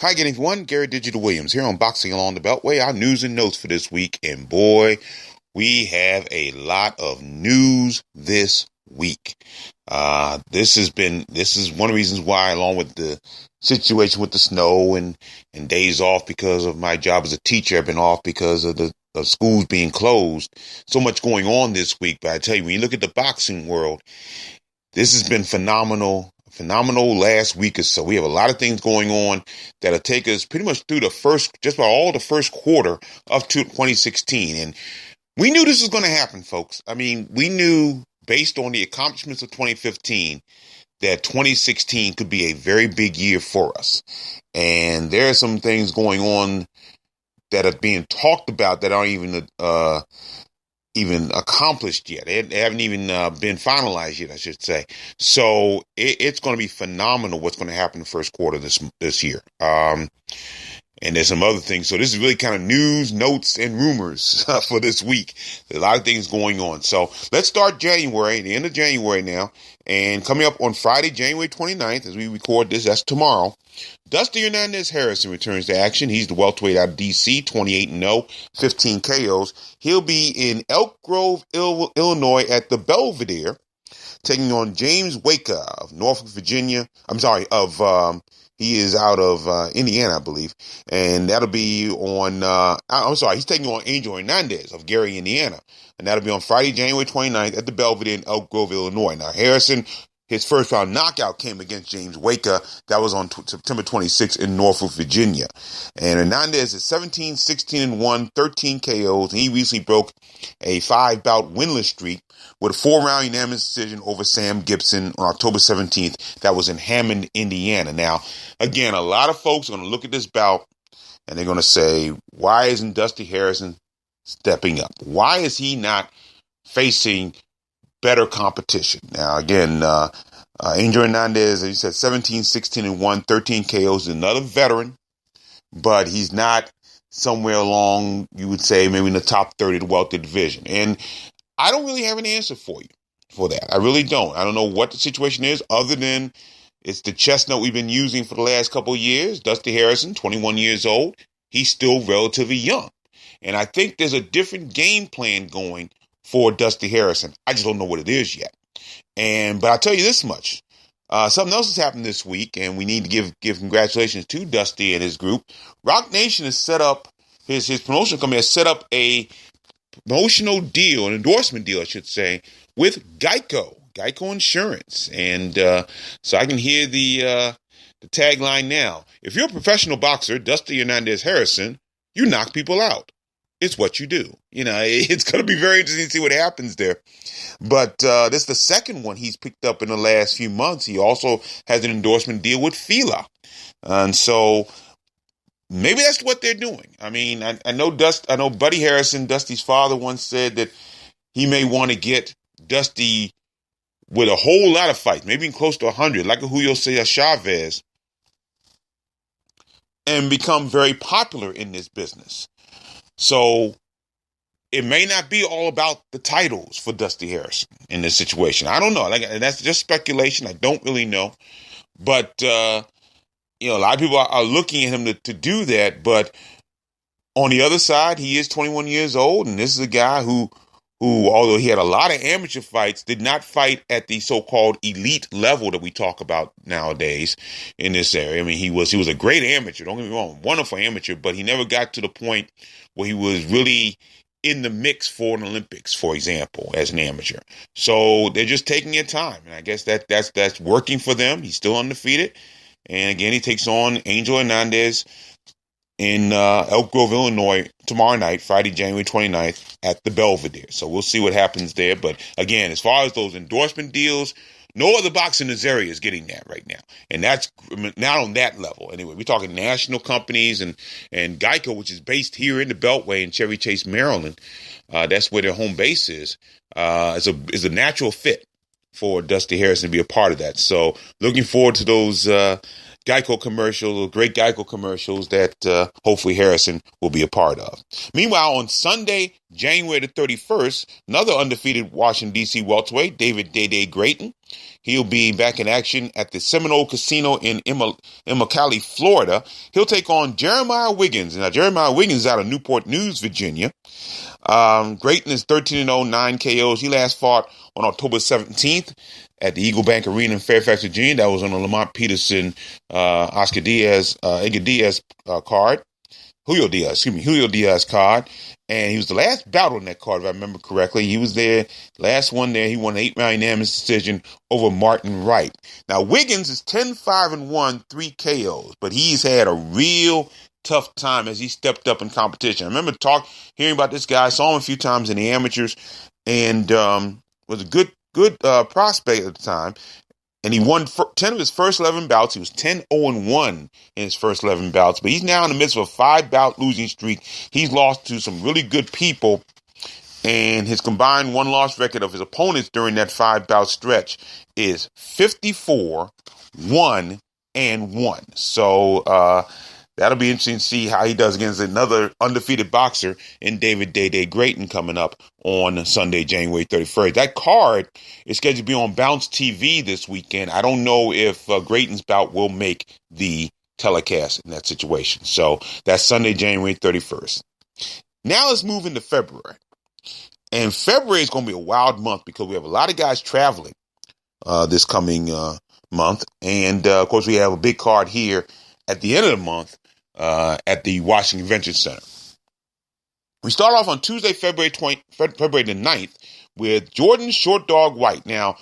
Hi again, everyone. Gary Digital Williams here on Boxing Along the Beltway. Our news and notes for this week, and boy, we have a lot of news this week. This is one of the reasons why, along with the situation with the snow and days off because of my job as a teacher, I've been off because of the schools being closed. So much going on this week. But I tell you, when you look at the boxing world, this has been phenomenal last week or so. We have a lot of things going on that'll take us pretty much through just about all the first quarter of 2016. And we knew this was going to happen, folks. I mean, we knew based on the accomplishments of 2015 that 2016 could be a very big year for us. And there are some things going on that are being talked about that aren't even accomplished yet. They haven't even been finalized yet, I should say. So it's going to be phenomenal what's going to happen in the first quarter this year. And there's some other things. So this is really kind of news, notes, and rumors for this week. There's a lot of things going on. So let's start January, the end of January now. And coming up on Friday, January 29th, as we record this, that's tomorrow, Dusty Hernandez Harrison returns to action. He's the welterweight out of D.C., 28-0, 15 KOs. He'll be in Elk Grove, Illinois at the Belvedere, taking on James Waker of Norfolk, Virginia. He is out of Indiana, I believe. And that'll be on, he's taking on Angel Hernandez of Gary, Indiana. And that'll be on Friday, January 29th at the Belvedere in Elk Grove, Illinois. Now, Harrison, his first round knockout came against James Waker. That was on September 26th in Norfolk, Virginia. And Hernandez is 17, 16-1, 13 KOs. And he recently broke a 5-bout winless streak with a 4-round unanimous decision over Sam Gibson on October 17th. That was in Hammond, Indiana. Now, again, a lot of folks are going to look at this bout and they're going to say, why isn't Dusty Harrison stepping up? Why is he not facing better competition? Now, again, Angel Hernandez, as you said, 17, 16-1, 13 KOs, another veteran, but he's not somewhere along, you would say, maybe in the top 30 of the welter division. And I don't really have an answer for you for that. I really don't. I don't know what the situation is other than it's the chestnut we've been using for the last couple of years. Dusty Harrison, 21 years old. He's still relatively young. And I think there's a different game plan going for Dusty Harrison. I just don't know what it is yet. But I'll tell you this much. Something else has happened this week, and we need to give congratulations to Dusty and his group. Rock Nation has set up, his promotional company has set up a promotional deal, an endorsement deal, I should say, with Geico Insurance. And so I can hear the tagline now. If you're a professional boxer, Dusty Hernandez Harrison, you knock people out. It's what you do. It's going to be very interesting to see what happens there. But this is the second one he's picked up in the last few months. He also has an endorsement deal with Fila. And so maybe that's what they're doing. I mean, I know Buddy Harrison, Dusty's father, once said that he may want to get Dusty with a whole lot of fights, maybe close to 100, like a Julio Cesar Chavez, and become very popular in this business. So it may not be all about the titles for Dusty Harrison in this situation. I don't know. That's just speculation. I don't really know. But, a lot of people are looking at him to do that. But on the other side, he is 21 years old. And this is a guy who, although he had a lot of amateur fights, did not fight at the so-called elite level that we talk about nowadays in this area. I mean, he was a great amateur. Don't get me wrong, wonderful amateur, but he never got to the point where he was really in the mix for an Olympics, for example, as an amateur. So they're just taking their time. And I guess that's working for them. He's still undefeated. And again, he takes on Angel Hernandez in Elk Grove, Illinois, tomorrow night, Friday, January 29th, at the Belvedere. So we'll see what happens there. But again, as far as those endorsement deals, no other boxer in this area is getting that right now. And that's not on that level. Anyway, we're talking national companies and Geico, which is based here in the Beltway in Chevy Chase, Maryland. That's where their home base is a natural fit for Dusty Harrison to be a part of that. So looking forward to those Geico commercials, great Geico commercials that hopefully Harrison will be a part of. Meanwhile, on Sunday, January the 31st, another undefeated Washington, D.C. welterweight, David Day Grayton. He'll be back in action at the Seminole Casino in Immokalee, Florida. He'll take on Jeremiah Wiggins. Now, Jeremiah Wiggins is out of Newport News, Virginia. Grayton is 13-0, 9 KOs. He last fought on October 17th at the Eagle Bank Arena in Fairfax, Virginia. That was on the Lamont Peterson, Edgar Diaz card. Julio Diaz card. And he was the last bout on that card, if I remember correctly. He was there, last one there. He won an 8-round unanimous decision over Martin Wright. Now, Wiggins is 10-5-1, 3 KOs, but he's had a real tough time as he stepped up in competition. I remember hearing about this guy. I saw him a few times in the amateurs, and was a good prospect at the time. And he won 10 of his first 11 bouts. He was 10-0-1 in his first 11 bouts. But he's now in the midst of a 5-bout losing streak. He's lost to some really good people. And his combined one-loss record of his opponents during that 5-bout stretch is 54-1-1. So that'll be interesting to see how he does against another undefeated boxer in David Day Grayton coming up on Sunday, January 31st. That card is scheduled to be on Bouts TV this weekend. I don't know if Grayton's bout will make the telecast in that situation. So that's Sunday, January 31st. Now let's move into February. And February is going to be a wild month because we have a lot of guys traveling this coming month. And, of course, we have a big card here at the end of the month at the Washington Convention Center. We start off on Tuesday, February the 9th with Jordan Short Dog White. Now,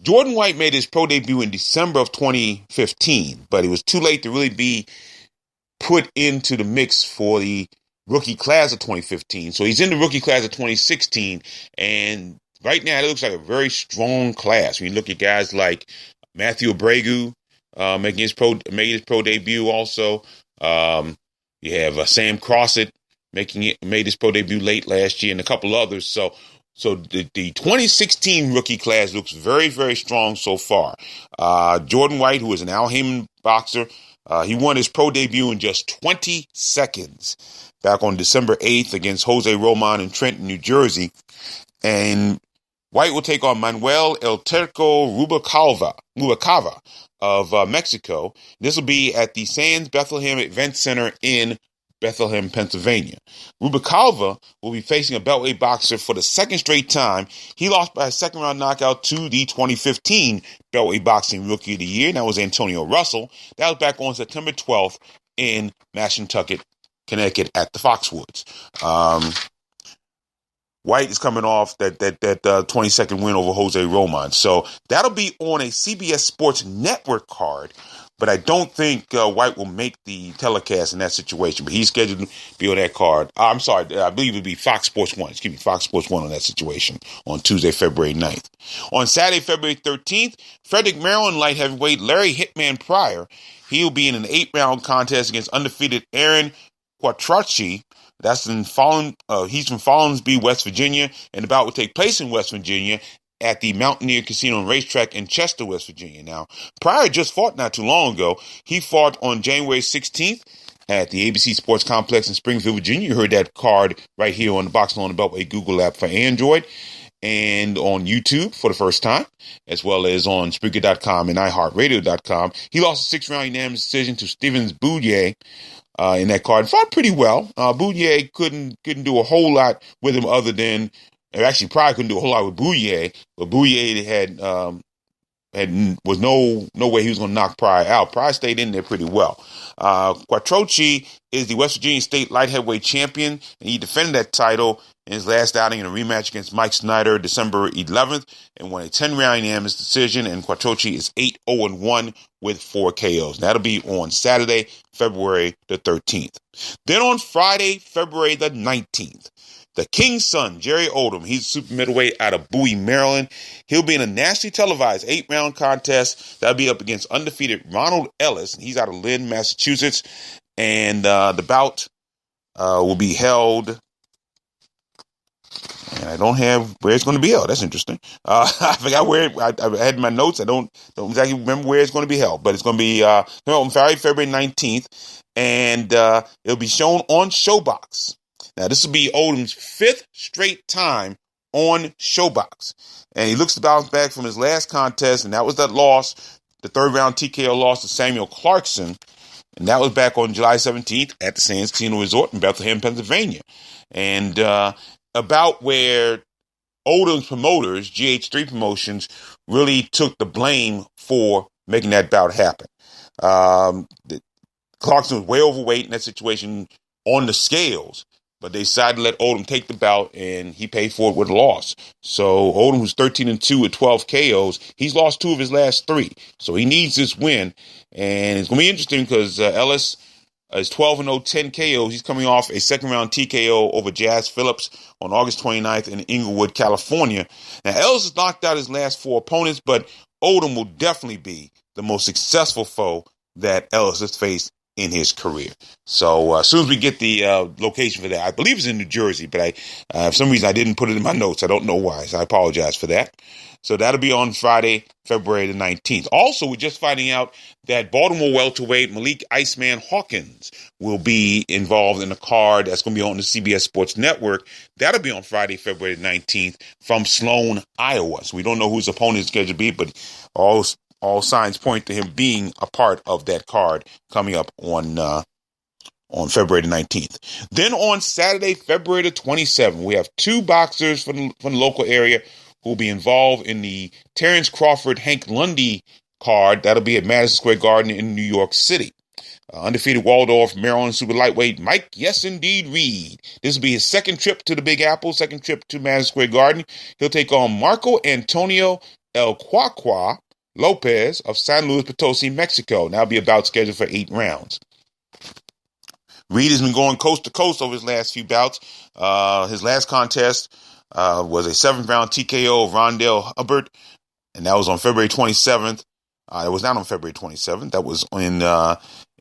Jordan White made his pro debut in December of 2015, but it was too late to really be put into the mix for the rookie class of 2015. So he's in the rookie class of 2016, and right now it looks like a very strong class. When you look at guys like Matthew Abregu making his pro debut also. You have Sam Crossett made his pro debut late last year, and a couple others. So the 2016 rookie class looks very, very strong so far. Jordan White, who is an Al Haymon boxer, he won his pro debut in just 20 seconds back on December 8th against Jose Roman in Trenton, New Jersey. And White will take on Manuel El Turco Rubalcava of Mexico. This will be at the Sands Bethlehem Event Center in Bethlehem, Pennsylvania. Rubalcava will be facing a Beltway boxer for the second straight time. He lost by a second-round knockout to the 2015 Beltway Boxing Rookie of the Year. That was Antonio Russell. That was back on September 12th in Mashantucket, Connecticut at the Foxwoods. White is coming off that 22nd win over Jose Roman. So that'll be on a CBS Sports Network card, but I don't think White will make the telecast in that situation. But he's scheduled to be on that card. I'm sorry, I believe it'll be Fox Sports 1. Excuse me, Fox Sports 1 on that situation on Tuesday, February 9th. On Saturday, February 13th, Frederick, Maryland light heavyweight Larry Hitman Pryor. He'll be in an 8-round contest against undefeated Aaron Quattrocchi. He's from Follinsby, West Virginia, and the bout will take place in West Virginia at the Mountaineer Casino and Racetrack in Chester, West Virginia. Now, Pryor just fought not too long ago. He fought on January 16th at the ABC Sports Complex in Springfield, Virginia. You heard that card right here on the Boxing on the Beltway Google app for Android and on YouTube for the first time, as well as on Spreaker.com and iHeartRadio.com. He lost a 6-round unanimous decision to Stevens Boudier in that card. Fought pretty well. Boudier couldn't do a whole lot with him other than, actually Pryor couldn't do a whole lot with Boudier, but Boudier was no way he was going to knock Pryor out. Pryor stayed in there pretty well. Quattrocchi is the West Virginia State light heavyweight champion, and he defended that title in his last outing in a rematch against Mike Snyder December 11th and won a 10-round unanimous decision, and Quattrocchi is 8-0-1 with 4 KOs. That'll be on Saturday, February the 13th. Then on Friday, February the 19th, the King's son, Jerry Odom, he's a super middleweight out of Bowie, Maryland. He'll be in a nationally televised 8-round contest. That'll be up against undefeated Ronald Ellis. He's out of Lynn, Massachusetts. And the bout will be held And I don't have where it's going to be held. That's interesting. I forgot where I had my notes. I don't exactly remember where it's going to be held, but it's going to be on Friday, February 19th, and it'll be shown on Showbox. Now, this will be Odom's 5th straight time on Showbox, and he looks to bounce back from his last contest, and that was that loss, the third round TKO loss to Samuel Clarkson, and that was back on July 17th at the Sands Casino Resort in Bethlehem, Pennsylvania, and about where Odom's promoters, GH3 Promotions, really took the blame for making that bout happen. Clarkson was way overweight in that situation on the scales, but they decided to let Odom take the bout, and he paid for it with a loss. So Odom, who's 13-2 with 12 KOs, he's lost 2 of his last 3. So he needs this win, and it's going to be interesting because Ellis is 12-0, 10 KOs. He's coming off a second-round TKO over Jazz Phillips on August 29th in Inglewood, California. Now, Ellis has knocked out his last 4 opponents, but Odom will definitely be the most successful foe that Ellis has faced in his career. So as soon as we get the location for that, I believe it's in New Jersey, but for some reason I didn't put it in my notes. I don't know why, so I apologize for that. So that'll be on Friday, February the 19th. Also, we're just finding out that Baltimore welterweight Malik Iceman Hawkins will be involved in the card that's going to be on the CBS Sports Network. That'll be on Friday, February the 19th from Sloan, Iowa. So we don't know whose opponent is scheduled to be, but all signs point to him being a part of that card coming up on February the 19th. Then on Saturday, February the 27th, we have 2 boxers from the local area who will be involved in the Terrence Crawford Hank Lundy card. That'll be at Madison Square Garden in New York City. Undefeated Waldorf, Maryland super lightweight Mike Yes Indeed Reed. This will be his second trip to the Big Apple, second trip to Madison Square Garden. He'll take on Marco Antonio El Quaqua Lopez of San Luis Potosi, Mexico. Now be about scheduled for 8 rounds. Reed has been going coast to coast over his last few bouts. His last contest was a 7th round TKO of Rondell Hubbard, and that was on February 27th. It was not on February 27th. That was in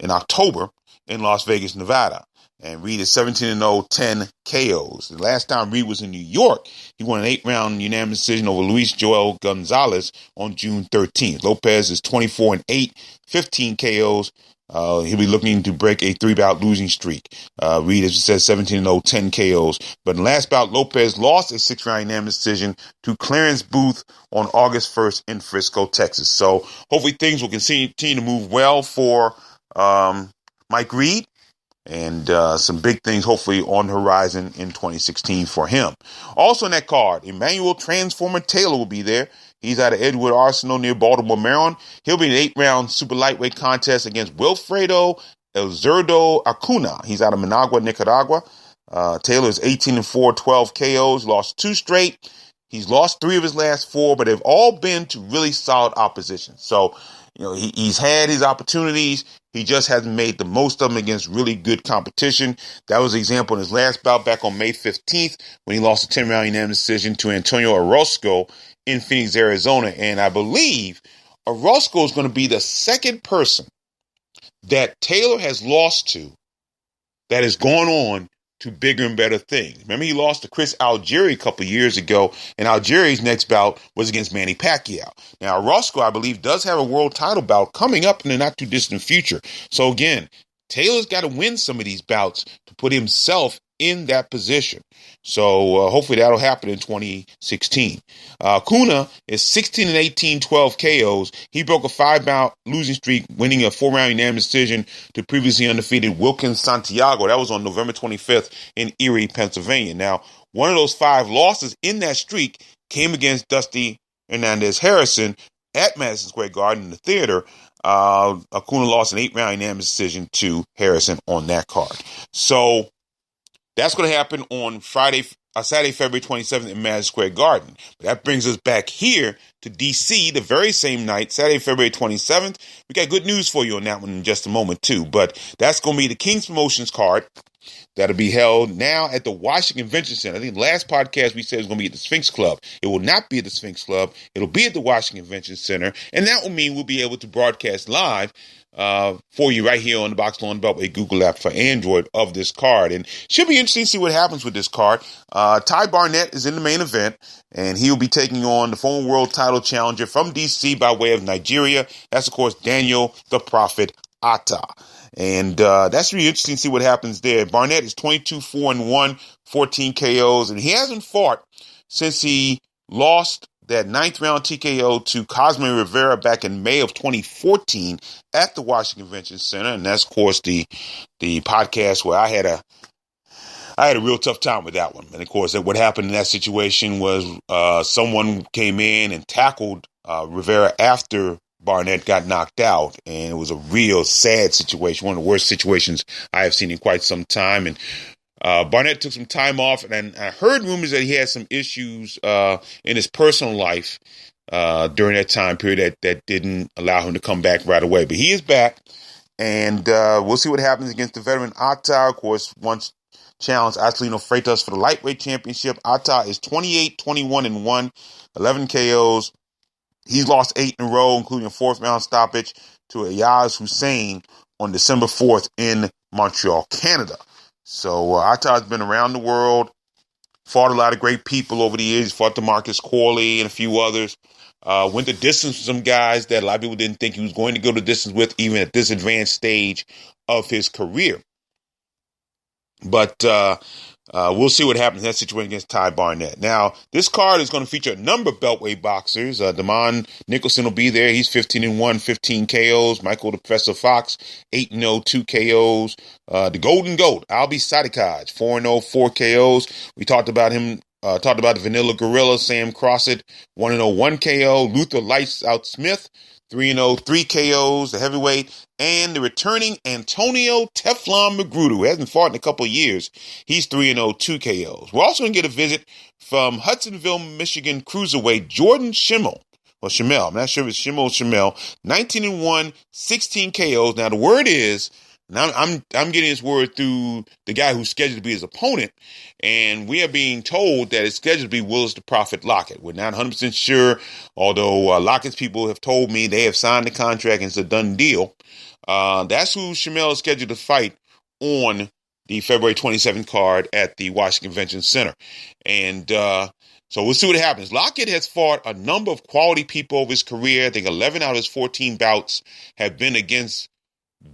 October in Las Vegas, Nevada. And Reed is 17-0, 10 KOs. The last time Reed was in New York, he won an 8-round unanimous decision over Luis Joel Gonzalez on June 13th. Lopez is 24-8, 15 KOs. He'll be looking to break a 3-bout losing streak. Reed, as you said, 17-0, 10 KOs. But in the last bout, Lopez lost a 6-round unanimous decision to Clarence Booth on August 1st in Frisco, Texas. So hopefully things will continue to move well for Mike Reed. And some big things hopefully on the horizon in 2016 for him. Also in that card, Emmanuel Transformer Taylor will be there. He's out of Edgewood Arsenal near Baltimore, Maryland. He'll be in an 8-round super lightweight contest against Wilfredo El Zurdo Acuna. He's out of Managua, Nicaragua. Taylor is 18-4, 12 KOs, lost 2 straight. He's lost 3 of his last 4, but they've all been to really solid opposition. So, he's had his opportunities. He just hasn't made the most of them against really good competition. That was the example in his last bout back on May 15th when he lost a 10-round unanimous decision to Antonio Orozco in Phoenix, Arizona. And I believe Orozco is going to be the second person that Taylor has lost to that has gone on to bigger and better things. Remember, he lost to Chris Algieri a couple of years ago, and Algieri's next bout was against Manny Pacquiao. Now, Roscoe, I believe, does have a world title bout coming up in the not-too-distant future. So, again, Taylor's got to win some of these bouts to put himself in that position. So, hopefully that'll happen in 2016. Kuna is 16-18, 12 KOs. He broke a 5-bout losing streak, winning a 4-round unanimous decision to previously undefeated Wilkins Santiago. That was on November 25th in Erie, Pennsylvania. Now, one of those 5 losses in that streak came against Dusty Hernandez Harrison at Madison Square Garden in the theater. Acuna lost an 8-round unanimous decision to Harrison on that card. So that's going to happen on Saturday, February 27th in Madison Square Garden. But that brings us back here to D.C. the very same night, Saturday, February 27th. We got good news for you on that one in just a moment, too. But that's going to be the King's Promotions card. that'll be held now at the Washington Convention Center. I think last podcast we said it was going to be at the Sphinx Club. It will not be at the Sphinx Club. It'll be at the Washington Convention Center, and that will mean we'll be able to broadcast live for you right here on the Box Lawn Beltway Google app for Android of this card. And should be interesting to see what happens with this card. Ty Barnett is in the main event, and he'll be taking on the former world title challenger from DC by way of Nigeria. That's, of course, Daniel the Prophet Atta. And that's really interesting to see what happens there. Barnett is 22-4-1, 14 KOs, and he hasn't fought since he lost that 9th round TKO to Cosme Rivera back in May of 2014 at the Washington Convention Center. And that's, of course, the podcast where I had a real tough time with that one. And, of course, what happened in that situation was someone came in and tackled Rivera after Barnett got knocked out. And it was a real sad situation, one of the worst situations I have seen in quite some time. And Barnett took some time off, and I heard rumors that he had some issues in his personal life during that time period that didn't allow him to come back right away. But he is back, and we'll see what happens against the veteran Atta. Of course, once challenged Acelino Freitas for the lightweight championship. Atta is 28-21-1, 11 KOs. He's lost 8 in a row, including a 4th round stoppage to Ayaz Hussein on December 4th in Montreal, Canada. So Atta has been around the world, fought a lot of great people over the years, fought DeMarcus Corley and a few others, went the distance with some guys that a lot of people didn't think he was going to go the distance with, even at this advanced stage of his career. But we'll see what happens in that situation against Ty Barnett. Now, this card is going to feature a number of Beltway boxers. Damon Nicholson will be there. He's 15-1, 15 KOs. Michael the Professor Fox, 8-0, 2 KOs. The Golden Goat, Albie Sadikaj, 4-0, 4 KOs. We talked about him, talked about the Vanilla Gorilla, Sam Crossett, 1-0, 1 KO. Luther Lights Out Smith, 3-0, 3 KOs, the heavyweight. And the returning Antonio Teflon Magruder, who hasn't fought in a couple of years. He's 3-0, 2 KOs. We're also going to get a visit from Hudsonville, Michigan cruiserweight Jordan Schimmel. Well, Schimmel. I'm not sure if it's Schimmel or Schimmel. 19-1, 16 KOs. Now, the word is, now I'm getting this word through the guy who's scheduled to be his opponent, and we are being told that it's scheduled to be Willis the Prophet Lockett. We're not 100% sure, although Lockett's people have told me they have signed the contract and it's a done deal. That's who Schimmel is scheduled to fight on the February 27th card at the Washington Convention Center. And so we'll see what happens. Lockett has fought a number of quality people over his career. I think 11 out of his 14 bouts have been against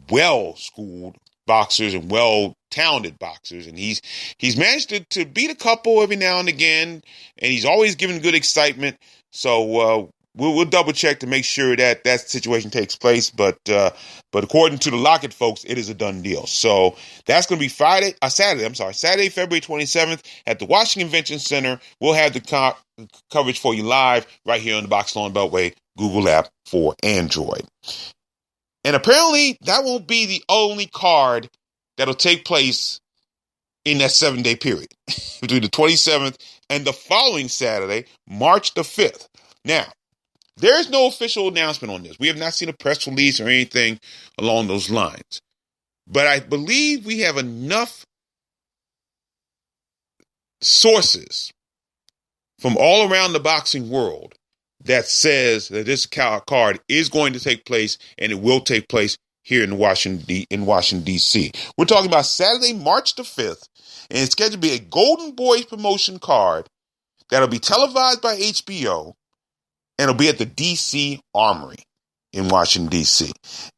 well-schooled boxers and well-talented boxers. And he's managed to beat a couple every now and again, and he's always given good excitement. So we'll double check to make sure that situation takes place. But according to the Lockett folks, it is a done deal. So that's going to be Saturday, February 27th at the Washington Convention Center. We'll have the coverage for you live right here on the Box Lawn Beltway Google app for Android. And apparently that won't be the only card that'll take place in that 7-day period between the 27th and the following Saturday, March the 5th. Now, there is no official announcement on this. We have not seen a press release or anything along those lines. But I believe we have enough sources from all around the boxing world that says that this card is going to take place, and it will take place here in Washington, D.C. We're talking about Saturday, March the 5th, and it's scheduled to be a Golden Boys promotion card that'll be televised by HBO, and it'll be at the D.C. Armory in Washington, D.C.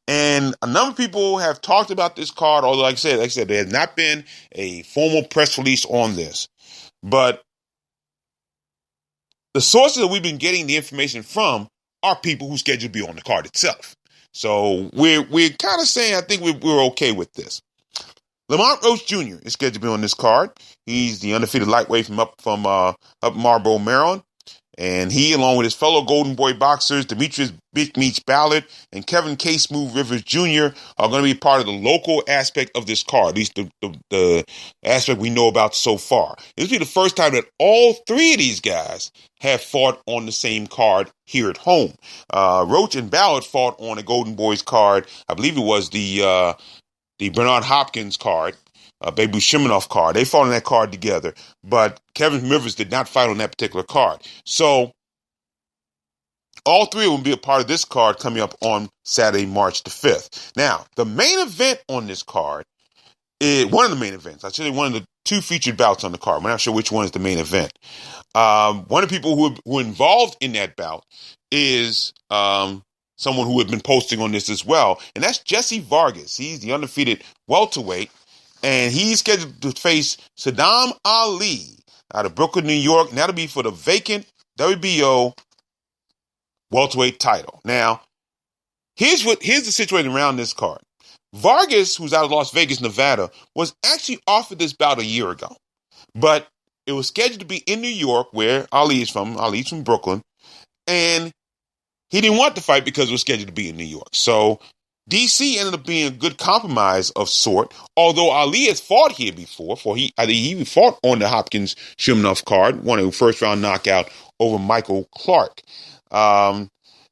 And a number of people have talked about this card, although, like I said, there has not been a formal press release on this. But the sources that we've been getting the information from are people who scheduled to be on the card itself. So we're kind of saying, I think we're okay with this. Lamont Roach Jr. is scheduled to be on this card. He's the undefeated lightweight from up Marlboro, Maryland. And he, along with his fellow Golden Boy boxers, Demetrius Big Meats Ballard and Kevin K. Smooth Rivers Jr., are going to be part of the local aspect of this card, at least the aspect we know about so far. This will be the first time that all three of these guys have fought on the same card here at home. Roach and Ballard fought on a Golden Boys card. I believe it was the Bernard Hopkins card. Bebu Shimonov card. They fought on that card together, but Kevin Rivers did not fight on that particular card. So all three of them will be a part of this card coming up on Saturday, March the 5th. Now, the main event on this card is one of the main events. I should say one of the two featured bouts on the card. We're not sure which one is the main event. One of the people who are involved in that bout is someone who had been posting on this as well, and that's Jesse Vargas. He's the undefeated welterweight, and he's scheduled to face Saddam Ali out of Brooklyn, New York, and that'll be for the vacant WBO welterweight title. Now, here's the situation around this card. Vargas, who's out of Las Vegas, Nevada, was actually offered this bout a year ago, but it was scheduled to be in New York, where Ali is from. Ali's from Brooklyn, and he didn't want the fight because it was scheduled to be in New York. So DC ended up being a good compromise of sort, although Ali has fought here before. He fought on the Hopkins Shimonov card, won a first-round knockout over Michael Clark.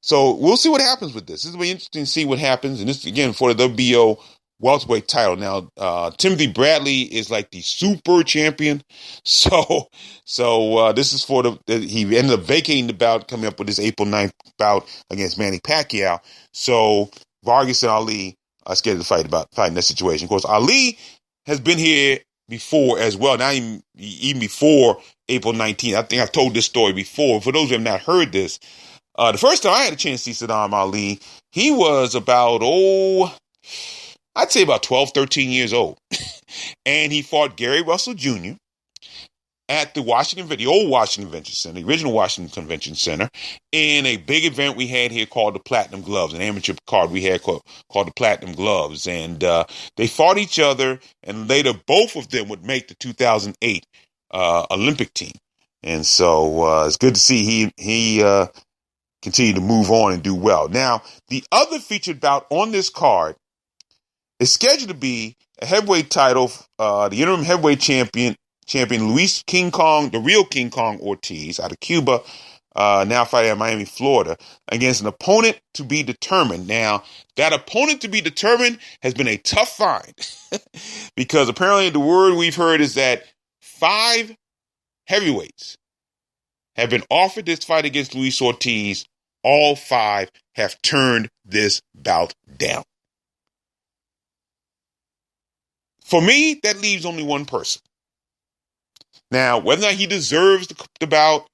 So we'll see what happens with this. This will be interesting to see what happens. And this, again, for the WBO welterweight title. Now, Timothy Bradley is like the super champion. So this is for he ended up vacating the bout, coming up with his April 9th bout against Manny Pacquiao. So Vargas and Ali are scared to fight in that situation. Of course, Ali has been here before as well. Now, even before April 19th. I think I've told this story before. For those who have not heard this, the first time I had a chance to see Saddam Ali, he was about, I'd say about 12, 13 years old. And he fought Gary Russell Jr. at the old Washington Convention Center, the original Washington Convention Center, in a big event we had here called the Platinum Gloves, an amateur card we had called the Platinum Gloves. And they fought each other, and later both of them would make the 2008 Olympic team. And so it's good to see he continue to move on and do well. Now, the other featured bout on this card is scheduled to be a heavyweight title, the interim heavyweight champion Luis King Kong, the real King Kong Ortiz out of Cuba, now fighting in Miami, Florida, against an opponent to be determined. Now, that opponent to be determined has been a tough find because apparently the word we've heard is that 5 heavyweights have been offered this fight against Luis Ortiz. All 5 have turned this bout down. For me, that leaves only one person. Now, whether or not he deserves the bout,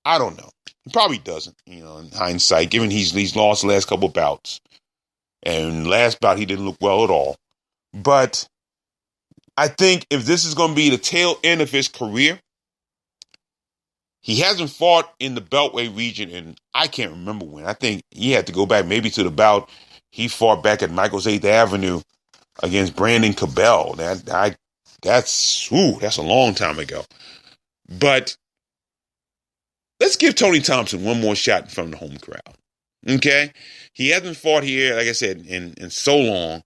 I don't know. He probably doesn't, in hindsight, given he's lost the last couple of bouts. And last bout, he didn't look well at all. But I think if this is going to be the tail end of his career, he hasn't fought in the Beltway region, and I can't remember when. I think he had to go back maybe to the bout he fought back at Michael's 8th Avenue against Brandon Cabell. That's a long time ago. But let's give Tony Thompson one more shot in front of the home crowd. Okay? He hasn't fought here, like I said, in so long.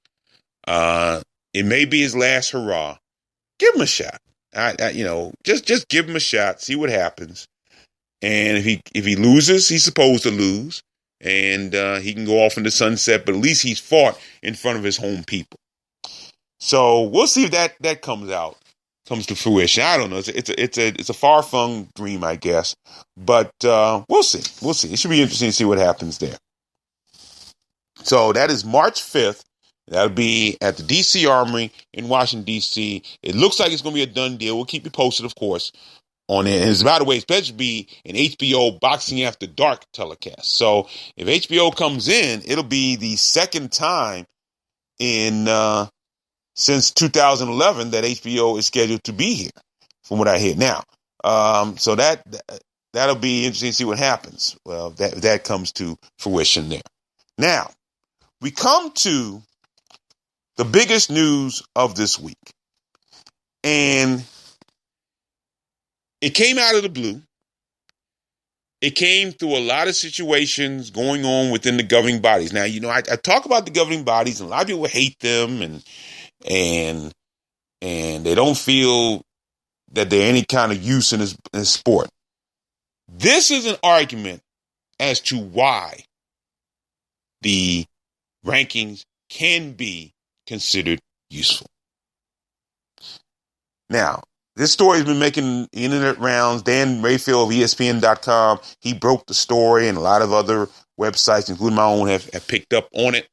It may be his last hurrah. Give him a shot. Just give him a shot, see what happens. And if he loses, he's supposed to lose. And he can go off in the sunset, but at least he's fought in front of his home people. So we'll see if that comes to fruition. I don't know. It's a far-flung dream, I guess. But we'll see. It should be interesting to see what happens there. So that is March 5th. That'll be at the D.C. Armory in Washington, D.C. It looks like it's going to be a done deal. We'll keep you posted, of course, on it. And by the way, it's supposed to be an HBO Boxing After Dark telecast. So if HBO comes in, it'll be the second time since 2011 that HBO is scheduled to be here, from what I hear now. So that'll be interesting to see what happens. Well, that comes to fruition there. Now, we come to the biggest news of this week. And it came out of the blue. It came through a lot of situations going on within the governing bodies. Now, I talk about the governing bodies, and a lot of people hate them, and they don't feel that they're any kind of use in this sport. This is an argument as to why the rankings can be considered useful. Now, this story has been making internet rounds. Dan Rayfield of ESPN.com, he broke the story, and a lot of other websites, including my own, have picked up on it.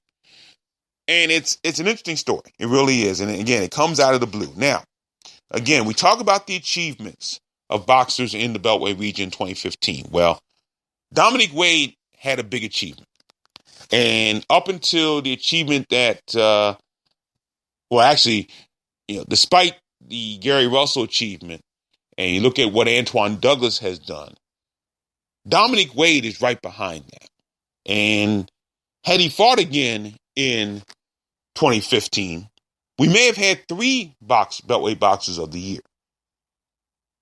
And it's an interesting story. It really is. And again, it comes out of the blue. Now, again, we talk about the achievements of boxers in the Beltway region in 2015. Well, Dominic Wade had a big achievement. And up until the achievement that, despite the Gary Russell achievement, and you look at what Antoine Douglas has done, Dominic Wade is right behind that. And had he fought again in 2015, we may have had 3 Beltway boxers of the year.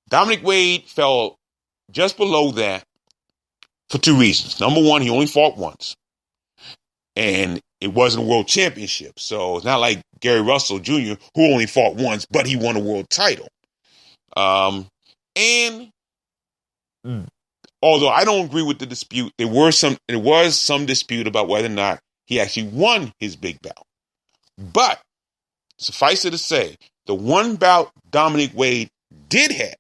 Dominic Wade fell just below that for 2 reasons. Number one, he only fought once, and it wasn't a world championship. So it's not like Gary Russell Jr., who only fought once, but he won a world title. And although I don't agree with the dispute, there was some dispute about whether or not he actually won his big bout. But suffice it to say, the one bout Dominic Wade did have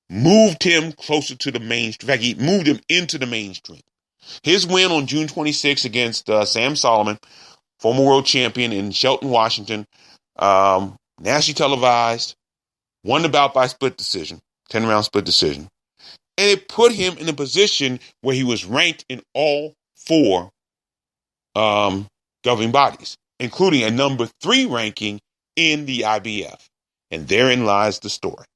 moved him closer to the mainstream. In fact, he moved him into the mainstream. His win on June 26 against Sam Solomon, former world champion in Shelton, Washington, nationally televised, won the bout by split decision, 10-round split decision. And it put him in a position where he was ranked in all 4 governing bodies, including a number 3 ranking in the IBF. And therein lies the story.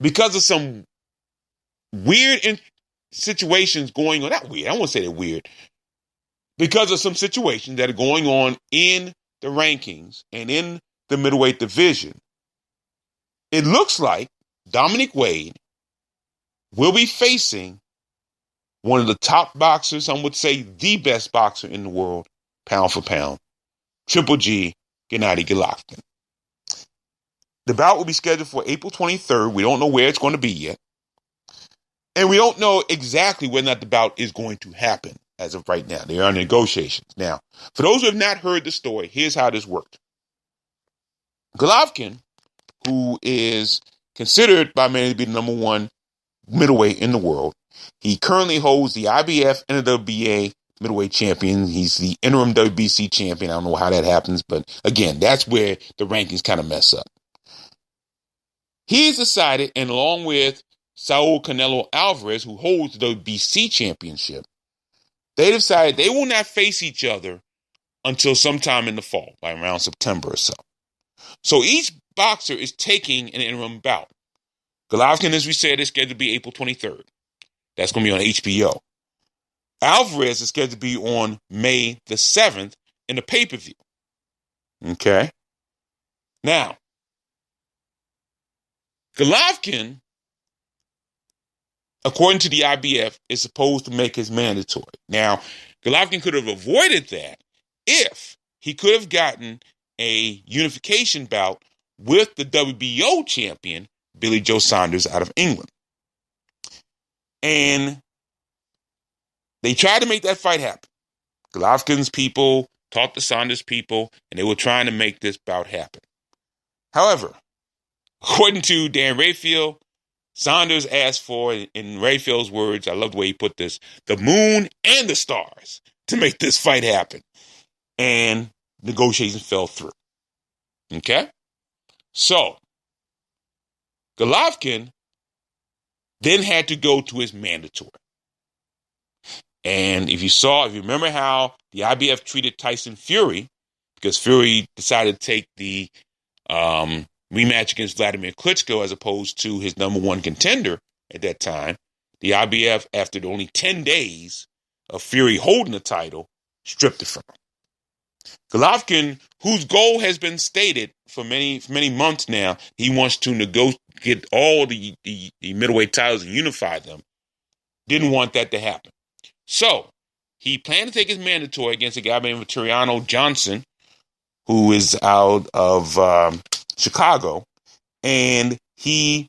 Because of some weird situations going on, not weird, I won't say they're weird, because of some situations that are going on in the rankings and in the middleweight division, it looks like Dominic Wade will be facing one of the top boxers, some would say the best boxer in the world, pound for pound, Triple G, Gennady Golovkin. The bout will be scheduled for April 23rd. We don't know where it's going to be yet. And we don't know exactly whether or not the bout is going to happen as of right now. There are negotiations. Now, for those who have not heard the story, here's how this worked. Golovkin, who is considered by many to be the number 1 middleweight in the world, he currently holds the IBF and the WBA middleweight champion. He's the interim WBC champion. I don't know how that happens, but again, that's where the rankings kind of mess up. He's decided, and along with Saul Canelo Alvarez, who holds the WBC championship, they decided they will not face each other until sometime in the fall, like around September or so. So each boxer is taking an interim bout. Golovkin, as we said, is scheduled to be April 23rd. That's going to be on HBO. Alvarez is scheduled to be on May the 7th in the pay-per-view. Okay? Now, Golovkin, according to the IBF, is supposed to make his mandatory. Now, Golovkin could have avoided that if he could have gotten a unification bout with the WBO champion, Billy Joe Saunders, out of England. And they tried to make that fight happen. Golovkin's people talked to Saunders' people, and they were trying to make this bout happen. However, according to Dan Rayfield, Saunders asked for, in Rayfield's words, I love the way he put this, the moon and the stars to make this fight happen. And negotiations fell through. Okay? So, Golovkin then had to go to his mandatory. And if you remember how the IBF treated Tyson Fury, because Fury decided to take the rematch against Vladimir Klitschko as opposed to his number 1 contender at that time, the IBF, after only 10 days of Fury holding the title, stripped it from him. Golovkin, whose goal has been stated for many months now, he wants to get all the middleweight titles and unify them, didn't want that to happen. So, he planned to take his mandatory against a guy named Turiano Johnson, who is out of Chicago, and he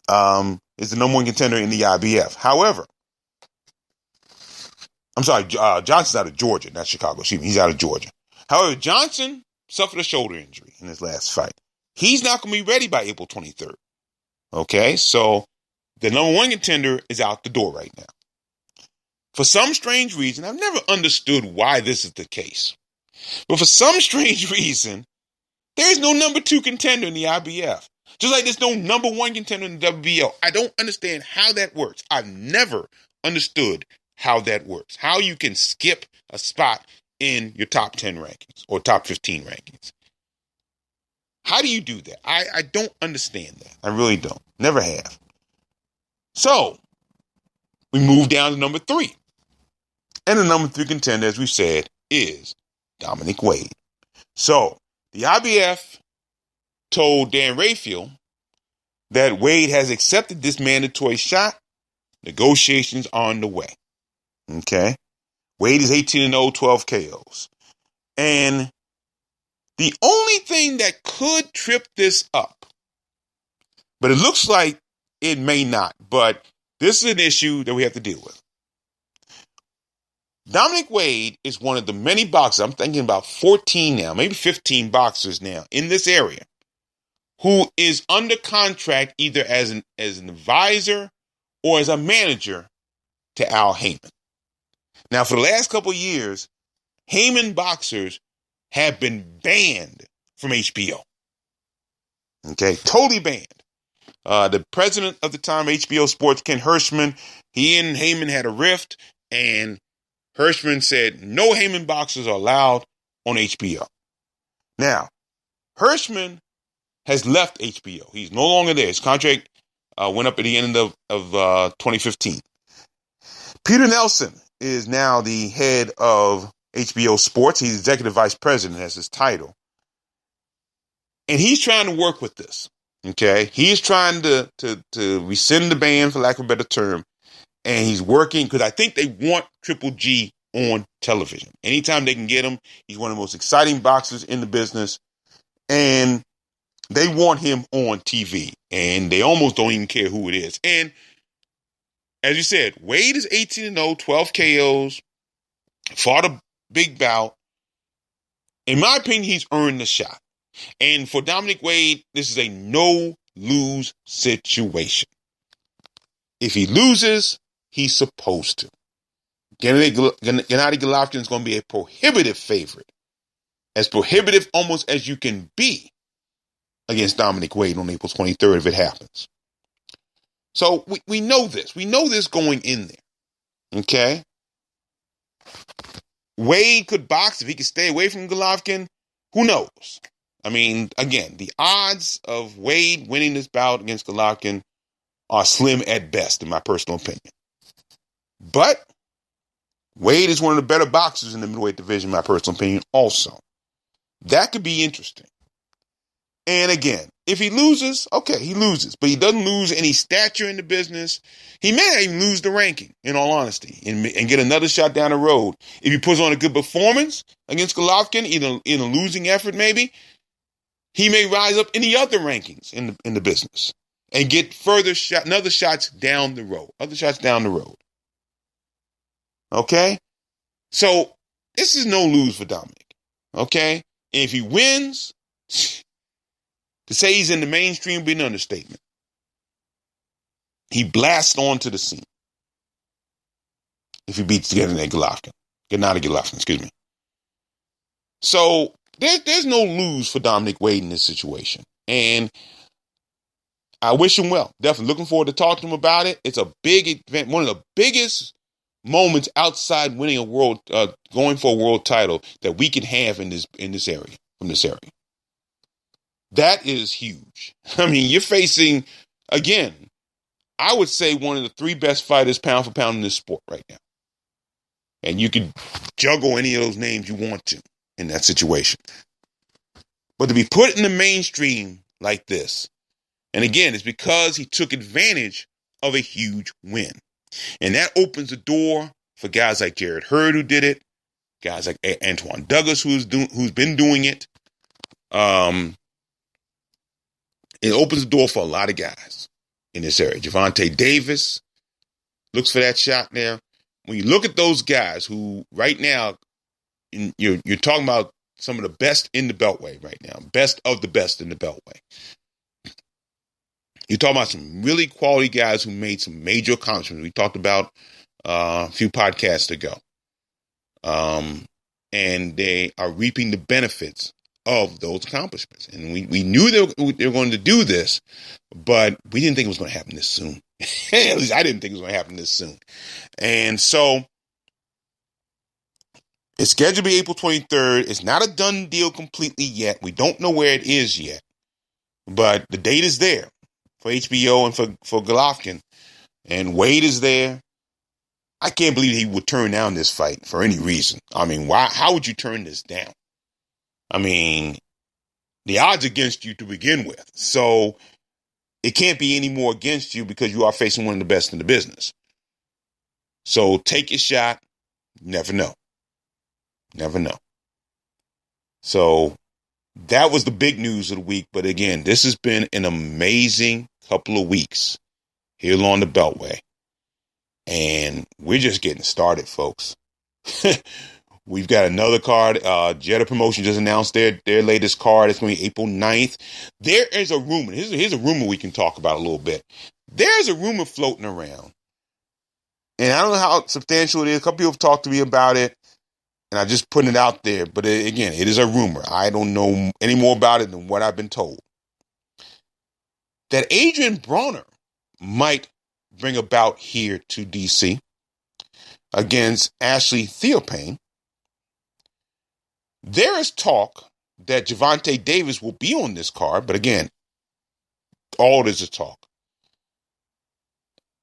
is the number 1 contender in the IBF. However, I'm sorry, Johnson's out of Georgia, not Chicago. He's out of Georgia. However, Johnson suffered a shoulder injury in his last fight. He's not going to be ready by April 23rd. Okay, so the number one contender is out the door right now. For some strange reason, I've never understood why this is the case. But for some strange reason, there's no number two contender in the IBF. Just like there's no number one contender in the WBO. I don't understand how that works. I've never understood how that works. How you can skip a spot in your top 10 rankings or top 15 rankings. How do you do that? I don't understand that. I really don't. Never have. So, we move down to number 3. And the number 3 contender, as we said, is Dominic Wade. So, the IBF told Dan Rayfield that Wade has accepted this mandatory shot. Negotiations are underway. Okay? Wade is 18-0, 12 KOs. And the only thing that could trip this up, but it looks like it may not, but this is an issue that we have to deal with. Dominic Wade is one of the many boxers, I'm thinking about 14 now, maybe 15 boxers now in this area, who is under contract either as an advisor or as a manager to Al Heyman. Now, for the last couple of years, Heyman boxers have been banned from HBO. Okay, totally banned. The president of the time, HBO Sports, Ken Hirschman, he and Heyman had a rift, and Hirschman said no Heyman boxers are allowed on HBO. Now, Hirschman has left HBO. He's no longer there. His contract went up at the end of 2015. Peter Nelson is now the head of HBO Sports. He's executive vice president as his title. And he's trying to work with this. Okay? He's trying to rescind the ban, for lack of a better term. And he's working because I think they want Triple G on television. Anytime they can get him, he's one of the most exciting boxers in the business. And they want him on TV. And they almost don't even care who it is. And as you said, Wade is 18-0, 12 KOs, fought a big bout. In my opinion, he's earned the shot. And for Dominic Wade, this is a no-lose situation. If he loses, he's supposed to. Gennady Golovkin is going to be a prohibitive favorite. As prohibitive almost as you can be against Dominic Wade on April 23rd if it happens. So we know this. We know this going in there. Okay? Wade could box if he could stay away from Golovkin. Who knows? I mean, again, the odds of Wade winning this bout against Golovkin are slim at best, in my personal opinion. But Wade is one of the better boxers in the middleweight division, in my personal opinion, also. That could be interesting. And again, if he loses, okay, he loses. But he doesn't lose any stature in the business. He may not even lose the ranking, in all honesty, and get another shot down the road. If he puts on a good performance against Golovkin, in a losing effort maybe, he may rise up in the other rankings in the business and get other shots down the road. Other shots down the road. Okay? So, this is no lose for Dominic. Okay? And if he wins, to say he's in the mainstream would be an understatement. He blasts onto the scene. If he beats Gennady Golovkin, excuse me. So, there's no lose for Dominic Wade in this situation. And I wish him well. Definitely looking forward to talking to him about it. It's a big event, one of the biggest moments outside winning a world, going for a world title that we can have in this area, from this area. That is huge. I mean, you're facing, again, I would say one of the 3 best fighters pound for pound in this sport right now. And you can juggle any of those names you want to in that situation. But to be put in the mainstream like this, and again, it's because he took advantage of a huge win. And that opens the door for guys like Jared Hurd, who did it, guys like Antoine Douglas, who's been doing it. It opens the door for a lot of guys in this area. Gervonta Davis looks for that shot now. When you look at those guys who right now, you're talking about Some of the best in the Beltway right now. Best of the best in the Beltway. You're talking about some really quality guys who made some major accomplishments. We talked about a few podcasts ago. And they are reaping the benefits of those accomplishments. And we knew they were going to do this, but we didn't think it was going to happen this soon. At least I didn't think it was going to happen this soon. And so it's scheduled to be April 23rd. It's not a done deal completely yet. We don't know where it is yet, but the date is there for HBO and for Golovkin. And Wade is there. I can't believe he would turn down this fight for any reason. I mean, why? How would you turn this down? I mean, the odds against you to begin with. So it can't be any more against you because you are facing one of the best in the business. So take your shot. Never know. Never know. So that was the big news of the week. But again, this has been an amazing couple of weeks here along the Beltway. And we're just getting started, folks. We've got another card. Jetta Promotion just announced their latest card. It's going to be April 9th. There is a rumor. Here's a rumor we can talk about a little bit. There's a rumor floating around. And I don't know how substantial it is. A couple people have talked to me about it. And I just put it out there. But again, it is a rumor. I don't know any more about it than what I've been told. That Adrian Bronner might bring a bout here to DC against Ashley Theophane. There is talk that Gervonta Davis will be on this card, but again, all this is talk.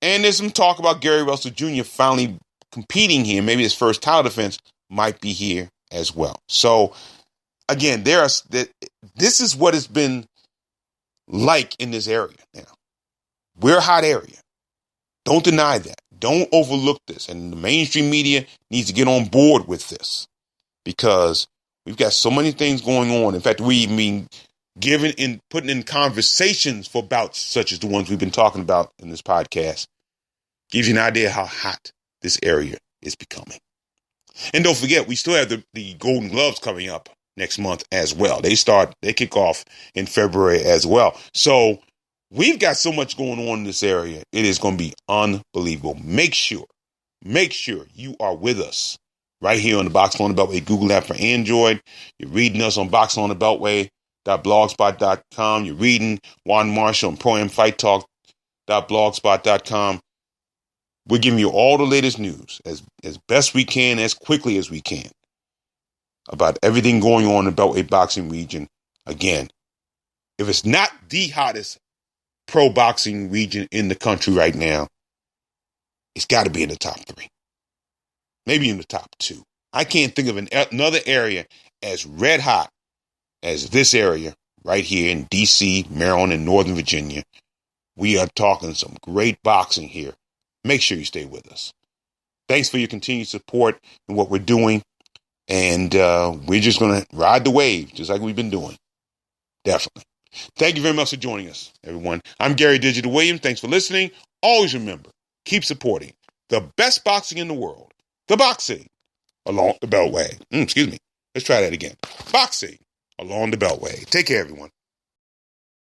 And there's some talk about Gary Russell Jr. finally competing here. Maybe his first title defense might be here as well. So again, this is what it's been like in this area now. We're a hot area. Don't deny that. Don't overlook this. And the mainstream media needs to get on board with this because we've got so many things going on. In fact, we even putting in conversations for bouts such as the ones we've been talking about in this podcast. Gives you an idea how hot this area is becoming. And don't forget, we still have the Golden Gloves coming up next month as well. They kick off in February as well. So we've got so much going on in this area. It is going to be unbelievable. Make sure you are with us right here on the Boxing on the Beltway Google app for Android. You're reading us on boxingonnthebeltway.blogspot.com. You're reading Juan Marshall on ProAmFightTalk.blogspot.com. We're giving you all the latest news as best we can, as quickly as we can about everything going on in the Beltway boxing region. Again, if it's not the hottest pro boxing region in the country right now, it's got to be in the top 3, maybe in the top 2. I can't think of another area as red hot as this area right here in DC, Maryland, and Northern Virginia. We are talking some great boxing here. Make sure you stay with us. Thanks for your continued support in what we're doing. And we're just going to ride the wave just like we've been doing. Definitely. Thank you very much for joining us, everyone. I'm Gary Digital Williams. Thanks for listening. Always remember, keep supporting the best boxing in the world. The boxing along the Beltway. Excuse me. Let's try that again. Boxing along the Beltway. Take care, everyone.